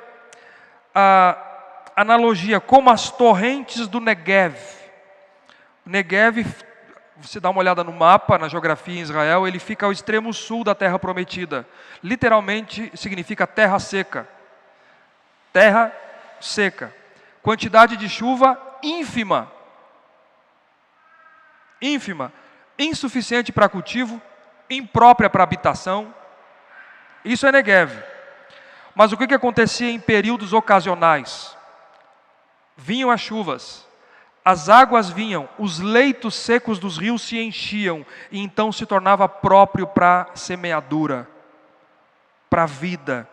a analogia, como as torrentes do Negev. Negev, você dá uma olhada no mapa, na geografia em Israel, ele fica ao extremo sul da terra prometida. Literalmente significa terra seca. Terra seca. Quantidade de chuva ínfima. Ínfima. Insuficiente para cultivo, imprópria para habitação. Isso é Negev. Mas o que acontecia em períodos ocasionais? Vinham as chuvas, as águas vinham, os leitos secos dos rios se enchiam, e então se tornava próprio para semeadura, para a vida.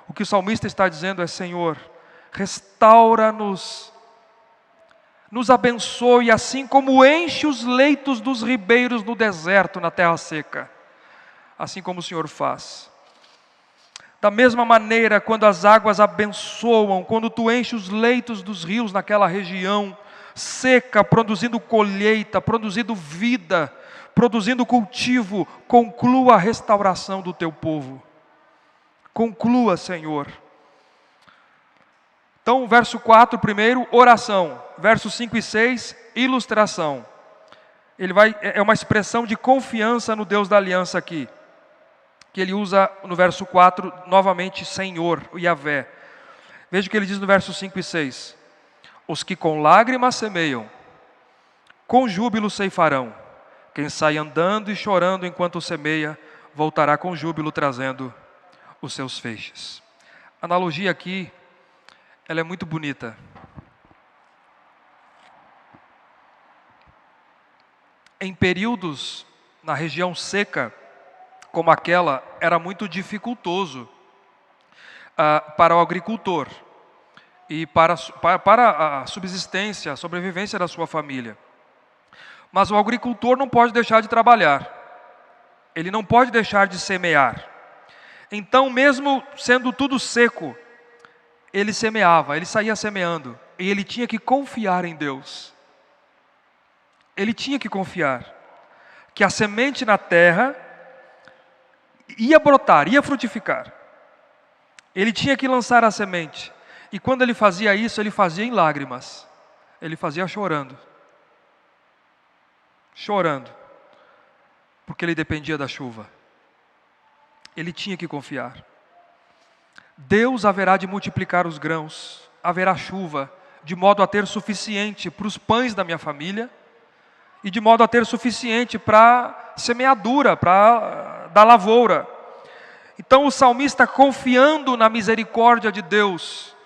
O que o salmista está dizendo é: Senhor, restaura-nos, nos abençoe, assim como enche os leitos dos ribeiros no deserto, na terra seca. Assim como o Senhor faz. Da mesma maneira, quando as águas abençoam, quando tu enche os leitos dos rios naquela região seca, produzindo colheita, produzindo vida, produzindo cultivo, conclua a restauração do teu povo. Conclua, Senhor. Então, verso 4, primeiro, oração. Versos 5 e 6, ilustração. É uma expressão de confiança no Deus da aliança aqui. Que ele usa no verso 4, novamente, Senhor, o Yahvé. Veja o que ele diz no verso 5 e 6. Os que com lágrimas semeiam, com júbilo ceifarão. Quem sai andando e chorando enquanto semeia, voltará com júbilo trazendo os seus feixes. A analogia aqui, ela é muito bonita. Em períodos na região seca, como aquela, era muito dificultoso para o agricultor e para a subsistência, a sobrevivência da sua família. Mas o agricultor não pode deixar de trabalhar, ele não pode deixar de semear. Então, mesmo sendo tudo seco, ele semeava, ele saía semeando, e ele tinha que confiar em Deus. Ele tinha que confiar que a semente na terra ia brotar, ia frutificar. Ele tinha que lançar a semente. E quando ele fazia isso, ele fazia em lágrimas. Ele fazia chorando. Chorando. Porque ele dependia da chuva. Ele tinha que confiar. Deus haverá de multiplicar os grãos. Haverá chuva, de modo a ter suficiente para os pães da minha família. E de modo a ter suficiente para semeadura, para da lavoura. Então o salmista, confiando na misericórdia de Deus,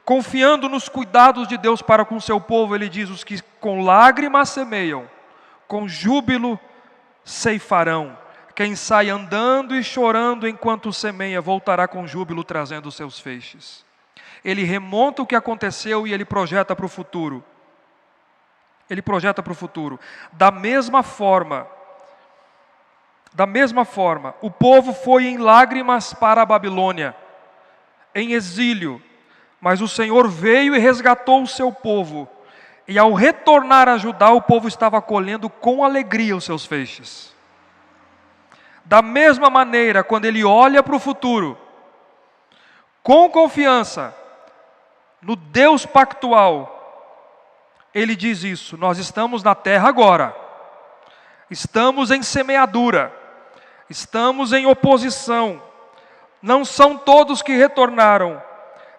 confiando nos cuidados de Deus para com o seu povo, ele diz: os que com lágrimas semeiam, com júbilo ceifarão. Quem sai andando e chorando enquanto semeia, voltará com júbilo trazendo os seus feixes. Ele remonta o que aconteceu e ele projeta para o futuro. Ele projeta para o futuro. Da mesma forma, o povo foi em lágrimas para a Babilônia, em exílio, mas o Senhor veio e resgatou o seu povo, e ao retornar a Judá, o povo estava colhendo com alegria os seus feixes. Da mesma maneira, quando ele olha para o futuro, Com confiança no Deus pactual, Ele diz isso: nós estamos na terra agora, estamos em semeadura, estamos em oposição, não são todos que retornaram,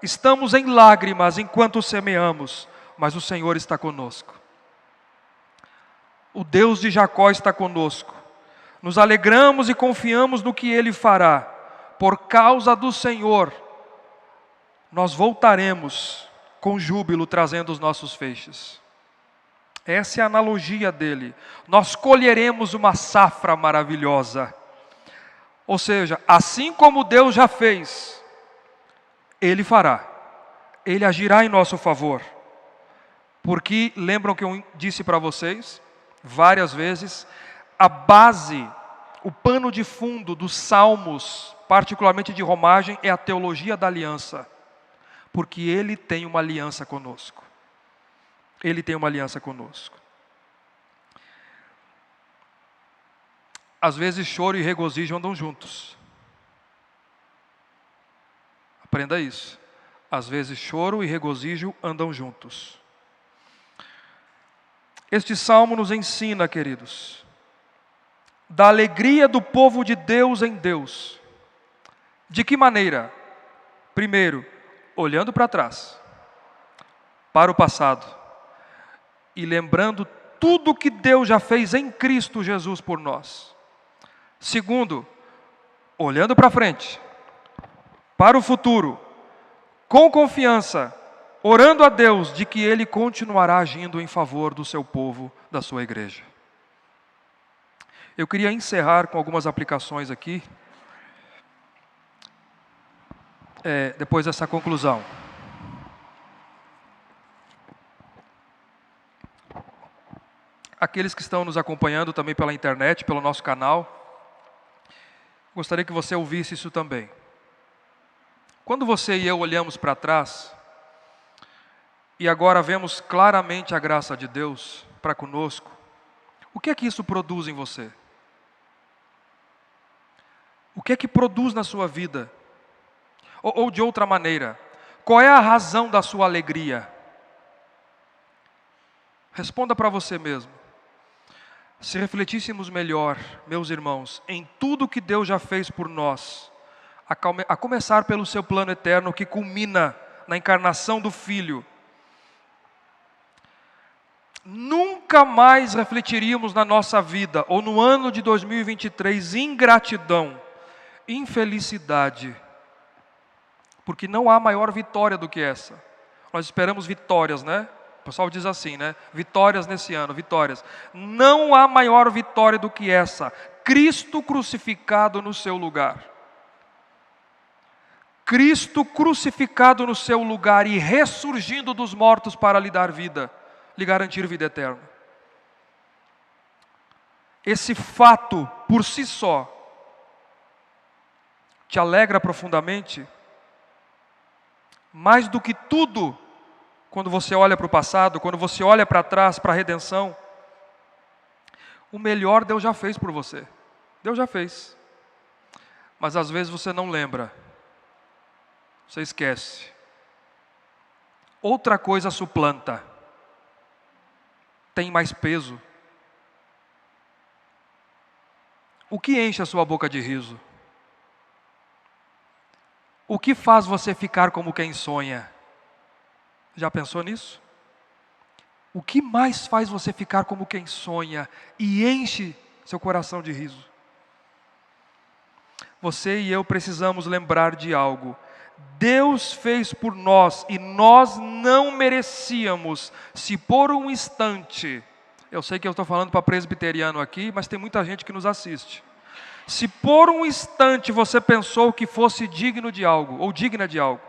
estamos em lágrimas enquanto semeamos, mas o Senhor está conosco. O Deus de Jacó está conosco. Nos alegramos e confiamos no que Ele fará. Por causa do Senhor, nós voltaremos com júbilo trazendo os nossos feixes. Essa é a analogia dele. Nós colheremos uma safra maravilhosa. Ou seja, assim como Deus já fez, Ele fará. Ele agirá em nosso favor. Porque, lembram que eu disse para vocês, várias vezes, a base, o pano de fundo dos salmos, particularmente de romagem, é a teologia da aliança. Porque Ele tem uma aliança conosco. Ele tem uma aliança conosco. Às vezes choro e regozijo andam juntos. Aprenda isso. Às vezes choro e regozijo andam juntos. Este salmo nos ensina, queridos, da alegria do povo de Deus em Deus. De que maneira? Primeiro, olhando para trás, para o passado, e lembrando tudo que Deus já fez em Cristo Jesus por nós. Segundo, olhando para frente, para o futuro, com confiança, orando a Deus de que Ele continuará agindo em favor do seu povo, da sua igreja. Eu queria encerrar com algumas aplicações aqui, depois dessa conclusão. Aqueles que estão nos acompanhando também pela internet, pelo nosso canal, gostaria que você ouvisse isso também. Quando você e eu olhamos para trás, e agora vemos claramente a graça de Deus para conosco, o que é que isso produz em você? O que é que produz na sua vida? Ou de outra maneira, qual é a razão da sua alegria? Responda para você mesmo. Se refletíssemos melhor, meus irmãos, em tudo que Deus já fez por nós, a começar pelo seu plano eterno que culmina na encarnação do Filho, nunca mais refletiríamos na nossa vida, ou no ano de 2023, ingratidão, infelicidade, porque não há maior vitória do que essa. Nós esperamos vitórias, né? O pessoal diz assim, né? Vitórias nesse ano, vitórias. Não há maior vitória do que essa. Cristo crucificado no seu lugar. Cristo crucificado no seu lugar e ressurgindo dos mortos para lhe dar vida, lhe garantir vida eterna. Esse fato, por si só, te alegra profundamente, mais do que tudo, quando você olha para o passado, quando você olha para trás, para a redenção. O melhor Deus já fez por você. Deus já fez. Mas às vezes você não lembra. Você esquece. Outra coisa suplanta. Tem mais peso. O que enche a sua boca de riso? O que faz você ficar como quem sonha? Já pensou nisso? O que mais faz você ficar como quem sonha e enche seu coração de riso? Você e eu precisamos lembrar de algo. Deus fez por nós e nós não merecíamos, se por um instante, eu sei que eu estou falando para presbiteriano aqui, mas tem muita gente que nos assiste. Se por um instante você pensou que fosse digno de algo, ou digna de algo,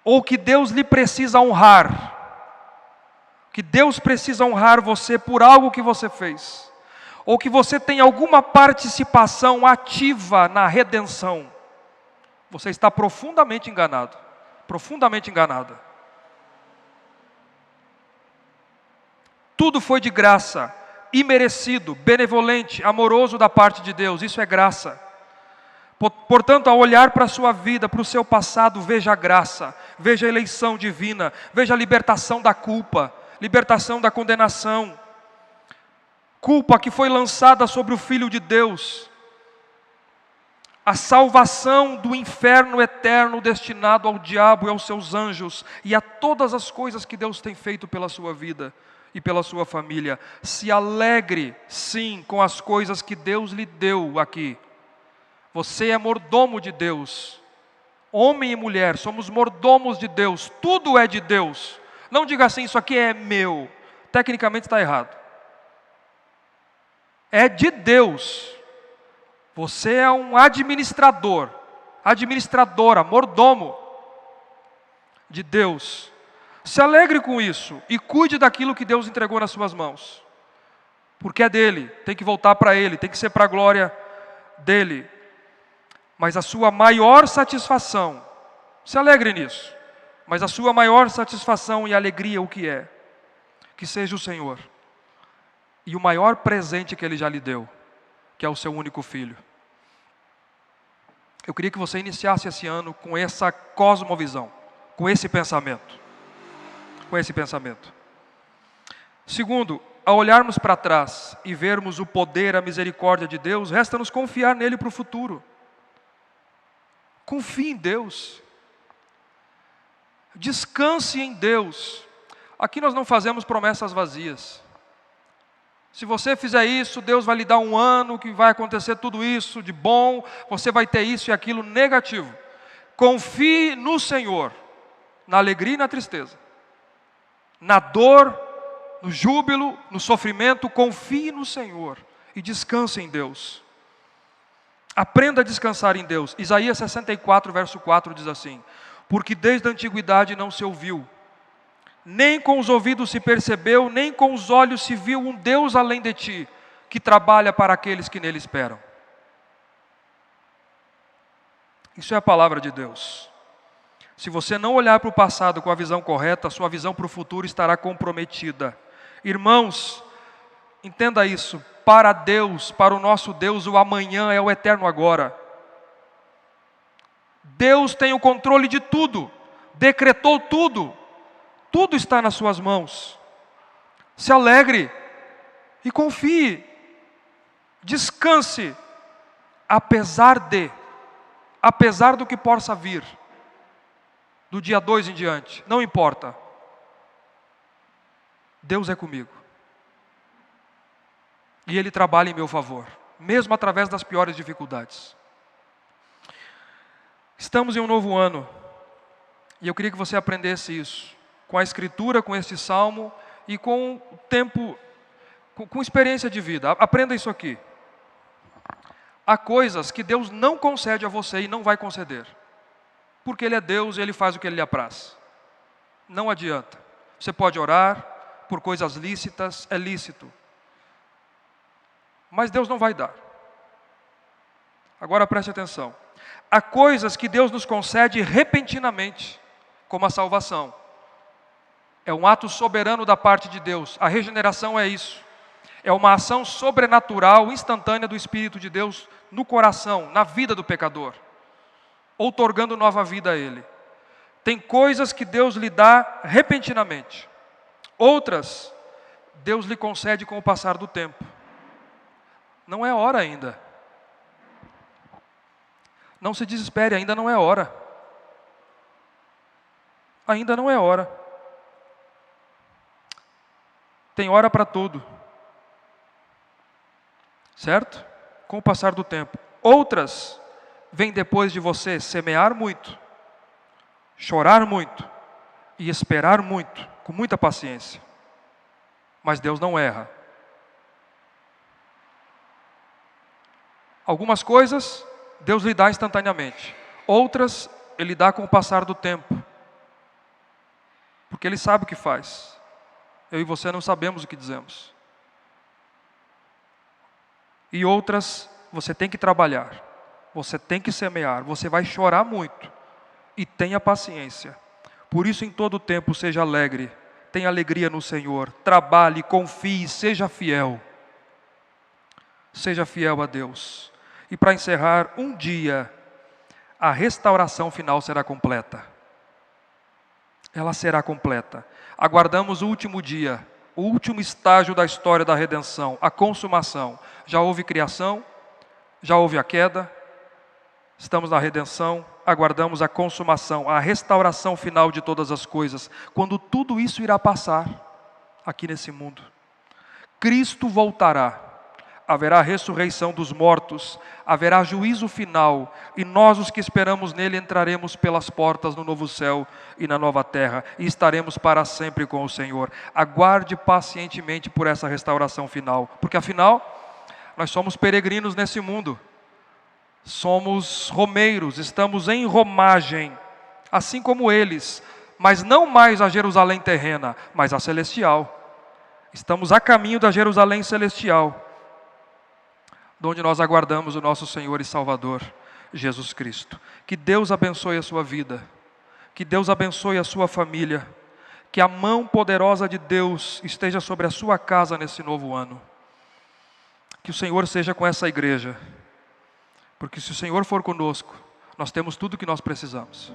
ou que Deus lhe precisa honrar, que Deus precisa honrar você por algo que você fez, ou que você tem alguma participação ativa na redenção, você está profundamente enganado, profundamente enganada. Tudo foi de graça, imerecido, benevolente, amoroso da parte de Deus, isso é graça. Portanto, ao olhar para a sua vida, para o seu passado, veja a graça, veja a eleição divina, veja a libertação da culpa, libertação da condenação. Culpa que foi lançada sobre o Filho de Deus. A salvação do inferno eterno destinado ao diabo e aos seus anjos e a todas as coisas que Deus tem feito pela sua vida e pela sua família. Se alegre, sim, com as coisas que Deus lhe deu aqui. Você é mordomo de Deus. Homem e mulher, somos mordomos de Deus. Tudo é de Deus. Não diga assim, isso aqui é meu. Tecnicamente está errado. É de Deus. Você é um administrador, administradora, mordomo de Deus. Se alegre com isso e cuide daquilo que Deus entregou nas suas mãos. Porque é dele, tem que voltar para ele, tem que ser para a glória dele. Mas a sua maior satisfação, se alegre nisso, mas a sua maior satisfação e alegria o que é? Que seja o Senhor. E o maior presente que Ele já lhe deu, que é o seu único filho. Eu queria que você iniciasse esse ano com essa cosmovisão, com esse pensamento. Com esse pensamento. Segundo, ao olharmos para trás e vermos o poder, a misericórdia de Deus, resta-nos confiar nele para o futuro. Confie em Deus. Descanse em Deus. Aqui nós não fazemos promessas vazias. Se você fizer isso, Deus vai lhe dar um ano que vai acontecer tudo isso de bom, você vai ter isso e aquilo negativo. Confie no Senhor, na alegria e na tristeza, na dor, no júbilo, no sofrimento, confie no Senhor e descanse em Deus. Aprenda a descansar em Deus. Isaías 64, verso 4 diz assim: porque desde a antiguidade não se ouviu, nem com os ouvidos se percebeu, nem com os olhos se viu um Deus além de ti, que trabalha para aqueles que nele esperam. Isso é a palavra de Deus. Se você não olhar para o passado com a visão correta, a sua visão para o futuro estará comprometida. Irmãos, entenda isso, para Deus, para o nosso Deus, o amanhã é o eterno agora. Deus tem o controle de tudo, decretou tudo. Tudo está nas suas mãos. Se alegre e confie. Descanse, apesar do que possa vir, do dia 2 em diante, não importa. Deus é comigo. E Ele trabalha em meu favor, mesmo através das piores dificuldades. Estamos em um novo ano, e eu queria que você aprendesse isso. Com a escritura, com este salmo e com o tempo, com experiência de vida. Aprenda isso aqui. Há coisas que Deus não concede a você e não vai conceder. Porque Ele é Deus e Ele faz o que Ele lhe apraz. Não adianta. Você pode orar por coisas lícitas, é lícito. Mas Deus não vai dar. Agora preste atenção. Há coisas que Deus nos concede repentinamente, como a salvação. É um ato soberano da parte de Deus. A regeneração é isso. É uma ação sobrenatural, instantânea do Espírito de Deus no coração, na vida do pecador, outorgando nova vida a ele. Tem coisas que Deus lhe dá repentinamente. Outras, Deus lhe concede com o passar do tempo. Não é hora ainda. Não se desespere, ainda não é hora. Ainda não é hora. Tem hora para tudo. Certo? Com o passar do tempo. Outras vêm depois de você semear muito, chorar muito e esperar muito, com muita paciência. Mas Deus não erra. Algumas coisas Deus lhe dá instantaneamente. Outras Ele dá com o passar do tempo. Porque Ele sabe o que faz. Eu e você não sabemos o que dizemos. E outras, você tem que trabalhar. Você tem que semear. Você vai chorar muito. E tenha paciência. Por isso, em todo tempo, seja alegre. Tenha alegria no Senhor. Trabalhe, confie, seja fiel. Seja fiel a Deus. E para encerrar, um dia, a restauração final será completa. Ela será completa. Aguardamos o último dia, o último estágio da história da redenção, a consumação. Já houve criação, já houve a queda, estamos na redenção, aguardamos a consumação, a restauração final de todas as coisas, quando tudo isso irá passar aqui nesse mundo. Cristo voltará, haverá ressurreição dos mortos, haverá juízo final, e nós, os que esperamos nele, entraremos pelas portas no novo céu e na nova terra, e estaremos para sempre com o Senhor. Aguarde pacientemente por essa restauração final, porque afinal, nós somos peregrinos nesse mundo, somos romeiros, estamos em romagem, assim como eles, mas não mais a Jerusalém terrena, mas a celestial. Estamos a caminho da Jerusalém celestial, onde nós aguardamos o nosso Senhor e Salvador, Jesus Cristo. Que Deus abençoe a sua vida, que Deus abençoe a sua família, que a mão poderosa de Deus esteja sobre a sua casa nesse novo ano. Que o Senhor seja com essa igreja, porque se o Senhor for conosco, nós temos tudo o que nós precisamos.